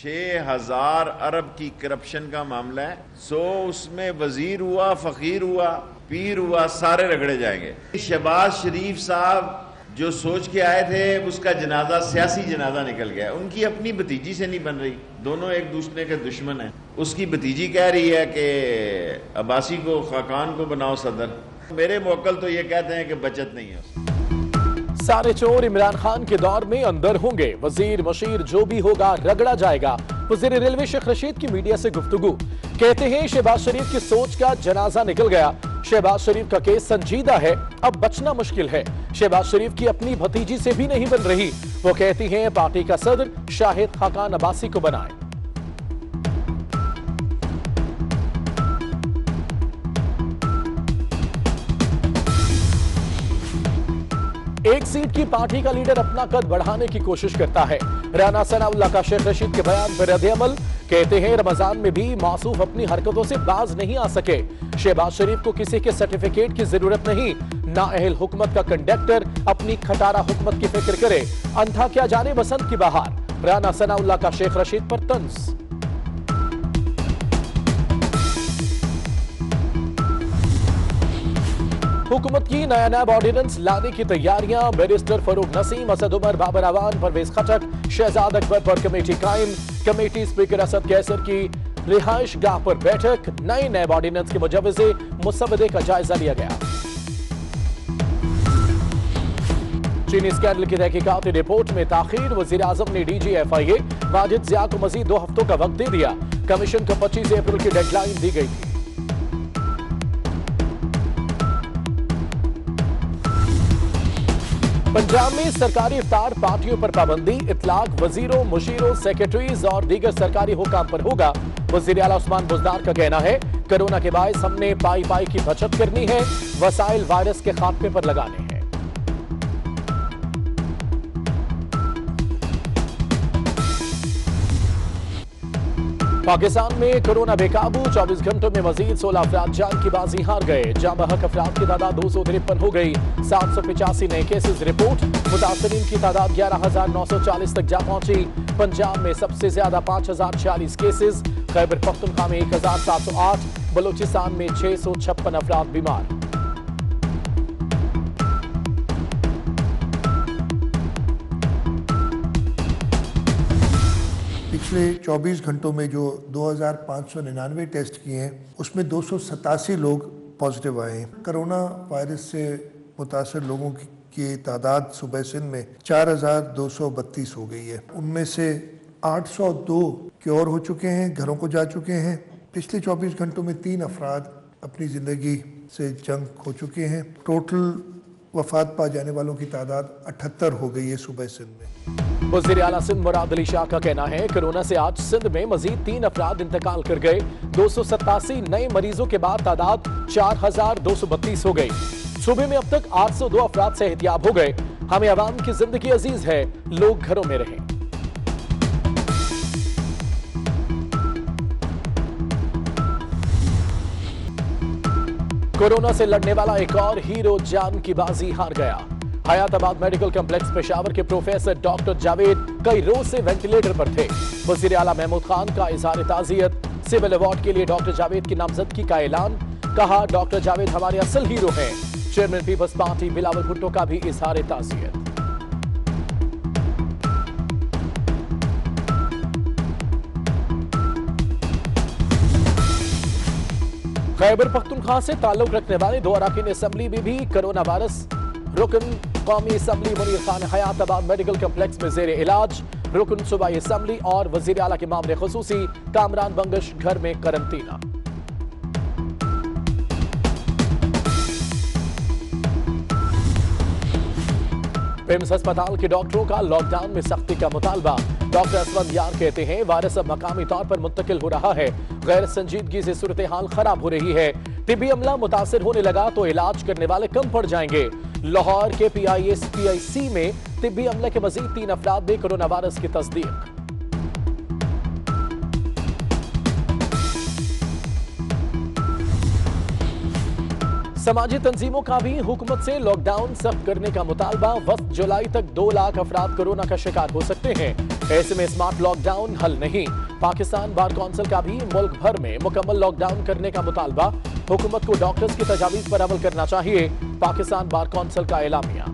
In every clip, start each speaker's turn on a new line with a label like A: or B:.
A: 6,000 अरब की करप्शन का मामला है। सो उसमें वजीर हुआ, फकीर हुआ, पीर हुआ, सारे रगड़े जाएंगे। शहबाज शरीफ साहब जो सोच के आए थे उसका जनाजा सियासी जनाजा निकल गया। उनकी अपनी भतीजी से नहीं बन रही, दोनों एक दूसरे के दुश्मन हैं। उसकी भतीजी कह रही है कि अब्बासी को, खाकान को बनाओ सदर। मेरे मोकल तो ये कहते हैं कि बचत नहीं है।
B: सारे चोर इमरान खान के दौर में अंदर होंगे, वजीर मशीर जो भी होगा रगड़ा जाएगा। वजीर रेलवे शेख रशीद की मीडिया से गुफ्तगू, कहते हैं शहबाज शरीफ की सोच का जनाजा निकल गया। शहबाज शरीफ का केस संजीदा है, अब बचना मुश्किल है। शहबाज शरीफ की अपनी भतीजी से भी नहीं बन रही। वो कहती हैं पार्टी का सदर शाहिद खाकान अब्बासी को बनाए। एक सीट की पार्टी का लीडर अपना कद बढ़ाने की कोशिश करता है। राना सनाउल्लाह का शेख रशीद के बयान पर रद्द-ए-अमल, कहते हैं रमजान में भी मासूफ अपनी हरकतों से बाज नहीं आ सके। शहबाज शरीफ को किसी के सर्टिफिकेट की जरूरत नहीं, नाअहल हुकूमत का कंडक्टर अपनी खटारा हुकूमत की फिक्र करे। अंधा क्या जाने बसंत की बहार, राना सनाउल्लाह का शेख रशीद पर तंज। हुकूमत की नया नया ऑर्डिनेंस लाने की तैयारियां, बैरिस्टर फरूक नसीम, असद उमर, बाबर अवान, परवेज खटक, शहजाद अकबर पर कमेटी कायम। कमेटी स्पीकर असद कैसर की रिहाइश गाह पर बैठक, नए नए ऑर्डिनेंस के मुजवजे मुसवदे का जायजा लिया गया। चीनी स्कैंडल की तहकीकाती रिपोर्ट में ताखीर, वजीर आजम ने DG-FIA वाजिद जिया को मजीद 2 हफ्तों का वक्त दे दिया। कमीशन को 25 अप्रैल की डेडलाइन दी गई थी। पंजाब में सरकारी इफ्तार पार्टियों पर पाबंदी, इतलाक वजीरों, मुशीरों, सेक्रेटरीज और दीगर सरकारी हुकाम पर होगा। वजीर आला उस्मान बुज़दार का कहना है कोरोना के बायस हमने पाई पाई की बचत करनी है, वसाइल वायरस के खात्मे पर लगाने हैं। पाकिस्तान में कोरोना बेकाबू, 24 घंटों में मजीद 16 अफराद जान की बाजी हार गए। जाँ बहक अफराद की तादाद 253 हो गई। 785 नए केसेस रिपोर्ट, मुतासरीन की तादाद 11,940 तक जा पहुंची। पंजाब में सबसे ज्यादा 5,046 केसेस, खैबर पख्तूनख्वा में 1,708, बलूचिस्तान में 656 अफराद बीमार।
C: पिछले 24 घंटों में जो 2,599 टेस्ट किए हैं उसमें 287 लोग पॉजिटिव आए हैं। कोरोना वायरस से मुतासर लोगों की तादाद सुबह सिंध में 4,232 हो गई है। उनमें से 802 क्योर हो चुके हैं, घरों को जा चुके हैं। पिछले 24 घंटों में 3 अफराद अपनी ज़िंदगी से जंग खो चुके हैं। टोटल वफात पा जाने वालों की तादाद 78 हो गई है सुबह सिंध में।
B: वज़ीर आला सिंध मुराद अली शाह का कहना है कोरोना से आज सिंध में मजीद 3 अफराद इंतकाल कर गए। 287 नए मरीजों के बाद तादाद 4,232 हो गई। सूबे में अब तक 802 अफराद सेहतियाब हो गए। हमें अवाम की जिंदगी अजीज है, लोग घरों में रहें। कोरोना से लड़ने वाला एक और हीरो जान की बाजी हार गया। हयाताबाद मेडिकल कॉम्प्लेक्स पेशावर के प्रोफेसर डॉक्टर जावेद कई रोज से वेंटिलेटर पर थे। वज़ीर आला महमूद खान का इजहार ताज़ियत, सिविल अवार्ड के लिए डॉक्टर जावेद की नामजदगी का ऐलान। कहा डॉक्टर जावेद हमारे असल हीरो हैं। Chairman people's party Bilawal Bhutto का भी इजहार ताज़ियत। खैबर पख्तूनख्वा से ताल्लुक रखने वाले 2 अरकान असेंबली में भी कोरोना वायरस। रुकन कौमी assembly Munir Khan Hayatabad medical complex में जेर इलाज। रुकन सूबाई असेंबली और वजीर आला के मामले खुसूसी कामरान बंगश घर में करंटीना। पिम्स अस्पताल के डॉक्टरों का लॉकडाउन में सख्ती का मुतालबा। डॉक्टर असवद यार कहते हैं वायरस अब मकामी तौर पर मुंतकिल हो रहा है। गैर संजीदगी से सूरत हाल खराब हो रही है। तिब्बी अमला मुतासर होने लगा तो इलाज करने वाले कम पड़ जाएंगे। लाहौर के PIC में तिब्बी अमले के मजीद 3 अफराद में कोरोना वायरस की तस्दीक। समाजी तंजीमों का भी हुकूमत से लॉकडाउन सख्त करने का मुतालबा। वक्त जुलाई तक 2 लाख अफराद कोरोना का शिकार हो सकते हैं। ऐसे में स्मार्ट लॉकडाउन हल नहीं। पाकिस्तान बार कौंसिल का भी मुल्क भर में मुकम्मल लॉकडाउन करने का मुतालबा। हुकूमत को डॉक्टर्स की तजावीज पर अमल करना चाहिए। पाकिस्तान बार कौंसिल का एलामिया।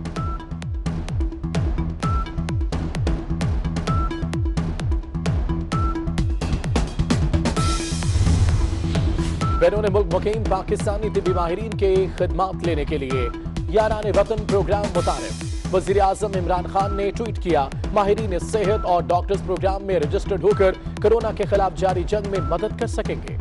B: बैरून मुल्क मुकीम पाकिस्तानी तिब्बी माहिरीन के खिदमात लेने के लिए याराने वतन प्रोग्राम मुतारिफ। वज़ीर आज़म इमरान खान ने ट्वीट किया, माहिरीन सेहत और डॉक्टर्स प्रोग्राम में रजिस्टर्ड होकर कोरोना के खिलाफ जारी जंग में मदद कर सकेंगे।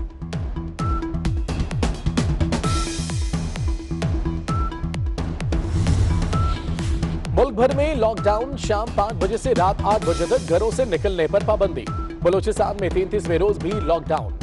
B: मुल्क भर में लॉकडाउन। शाम 5 बजे से रात 8 बजे तक घरों से निकलने पर पाबंदी। बलूचिस्तान में 33वें रोज भी लॉकडाउन।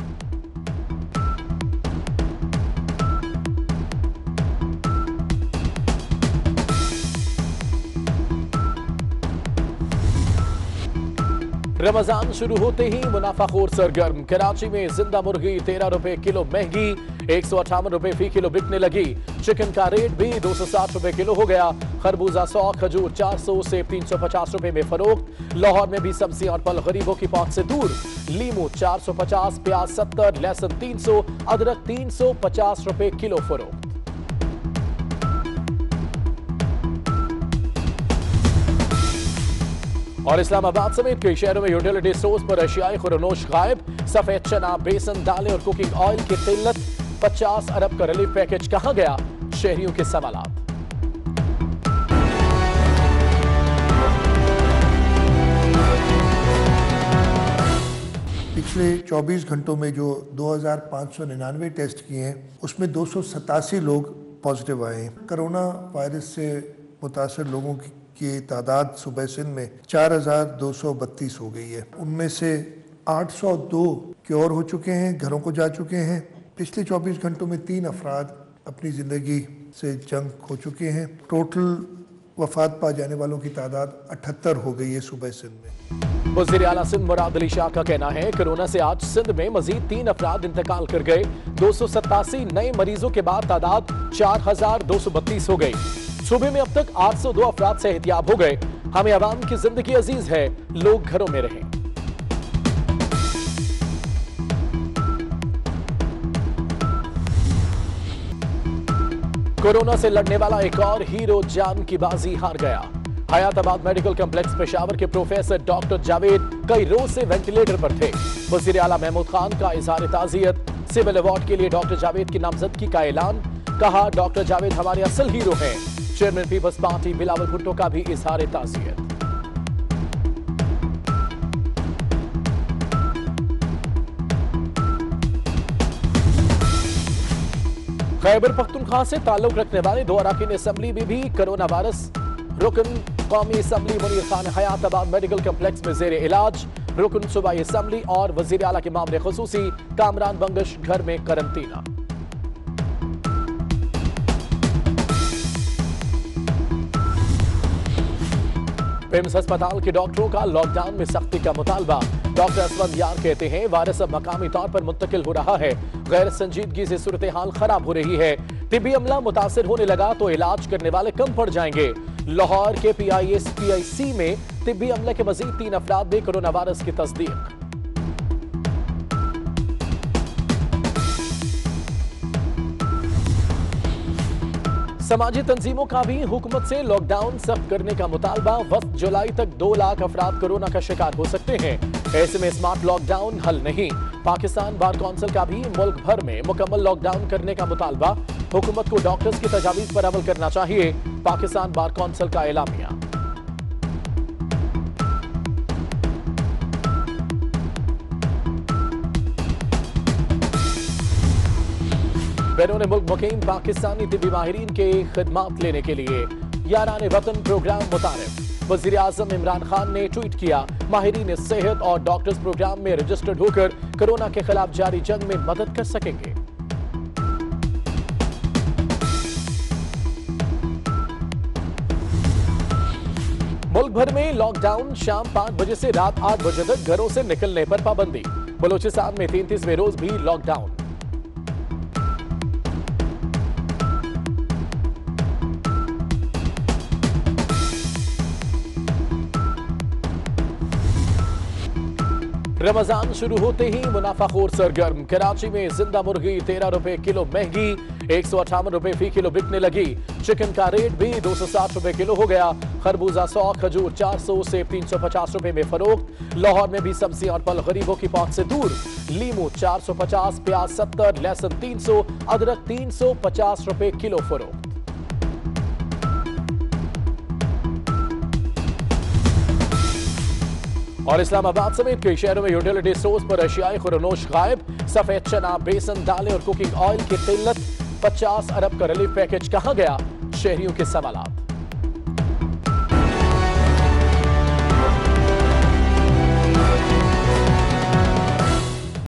B: रमजान शुरू होते ही मुनाफाखोर सरगर्म। कराची में जिंदा मुर्गी 13 रुपए किलो महंगी, 158 रुपए फी किलो बिकने लगी। चिकन का रेट भी 260 रुपए किलो हो गया। खरबूजा 100, खजूर 400 से 350 रुपए में फरोख्त। लाहौर में भी सब्जियां और फल गरीबों की पहुंच से दूर। लीमू 450, प्याज 70, लहसुन 300, अदरक 350 रुपए किलो फरोख्त। और इस्लामाबाद समेत कई शहरों में यूटिलिटी स्टोर्स पर एशियाई खुरनोश गायब। सफेद चना, बेसन, दालें और कुकिंग ऑयल की किल्लत। 50 अरब का रिलीफ पैकेज कहां गया, शहरियों के सवालात।
C: पिछले 24 घंटों में जो 2599 टेस्ट किए हैं उसमें 287 लोग पॉजिटिव आए हैं। कोरोना वायरस से मुतासर लोगों की तादाद सुबह सिंध में 4232 हो गई है। उनमें से 802 क्योर हो चुके हैं, घरों को जा चुके हैं। पिछले 24 घंटों में 3 अफराद अपनी ज़िंदगी से जंग हो चुके हैं। टोटल वफात पा जाने वालों की तादाद 78 हो गई है सुबह सिंध में।
B: वज़ीर आला सिंध मुराद अली शाह का कहना है, कोरोना से आज सिंध में मजीद 3 अफराद इंतकाल कर गए। 287 नए मरीजों के बाद तादाद 4232 हो गई। सूबे में अब तक 802 अफराद सेहतियाब हो गए। हमें अवाम की जिंदगी अजीज है, लोग घरों में रहें। कोरोना से लड़ने वाला एक और हीरो जान की बाजी हार गया। हयाताबाद मेडिकल कॉम्प्लेक्स पेशावर के प्रोफेसर डॉक्टर जावेद कई रोज से वेंटिलेटर पर थे। वज़ीर आला महमूद खान का इजहार ताज़ियत। सिविल अवार्ड के लिए डॉक्टर जावेद की नामजदगी का ऐलान। कहा, डॉक्टर जावेद हमारे असल हीरो हैं। Chairman people's party Bilawal Bhutto का भी इजहार ताज़ियत। खैबर पख्तूनख्वा से ताल्लुक रखने वाले 2 अरकान असम्बली में भी कोरोना वायरस। रुकन कौमी assembly Munir Khan Hayatabad medical complex में जेर इलाज। रुकन सूबाई असम्बली और वज़ीर आला के मामले खुसूसी कामरान बंगश घर में करंतना। पिम्स अस्पताल के डॉक्टरों का लॉकडाउन में सख्ती का मुतालबा। डॉक्टर असवद यार कहते हैं, वायरस अब मकामी तौर पर मुंतकिल हो रहा है। गैर संजीदगी से सूरत हाल खराब हो रही है। तिब्बी अमला मुतासिर होने लगा तो इलाज करने वाले कम पड़ जाएंगे। लाहौर के PIC में तिब्बी अमले के मजीद 3 अफराद में कोरोना वायरस की तस्दीक। समाजी तंजीमों का भी हुकूमत से लॉकडाउन सख्त करने का मुतालबा। वक्त जुलाई तक 2 लाख अफराद कोरोना का शिकार हो सकते हैं। ऐसे में स्मार्ट लॉकडाउन हल नहीं। पाकिस्तान बार कौंसिल का भी मुल्क भर में मुकम्मल लॉकडाउन करने का मुतालबा। हुकूमत को डॉक्टर्स की तजावीज पर अमल करना चाहिए। पाकिस्तान बार कौंसिल का एलामिया। बैरून मुल्क मुकीम पाकिस्तानी तिब्बी माहिरीन के खिदमात लेने के लिए याराने वतन प्रोग्राम मुतारिफ। वज़ीर आज़म इमरान खान ने ट्वीट किया, माहिरीन सेहत और डॉक्टर्स प्रोग्राम में रजिस्टर्ड होकर कोरोना के खिलाफ जारी जंग में मदद कर सकेंगे। मुल्क भर में लॉकडाउन। शाम 5 बजे से रात 8 बजे तक घरों से निकलने पर पाबंदी। बलूचिस्तान में 33वें रोज भी लॉकडाउन। रमजान शुरू होते ही मुनाफाखोर सरगर्म। कराची में जिंदा मुर्गी 13 रुपए किलो महंगी, 158 रुपए फी किलो बिकने लगी। चिकन का रेट भी 260 रुपए किलो हो गया। खरबूजा 100, खजूर 400 से 350 रुपए में फरोख्त। लाहौर में भी सब्जी और फल गरीबों की पहुंच से दूर। लीमू 450, प्याज 70, लहसुन 300, अदरक 350 रुपए किलो फरोख्त। और इस्लामाबाद समेत कई शहरों में यूटिलिटी स्टोर्स पर एशियाई खुरनोश गायब। सफेद चना, बेसन, दालें और कुकिंग ऑयल की किल्लत। 50 अरब का रिलीफ पैकेज कहां गया? शहरियों के सवाल।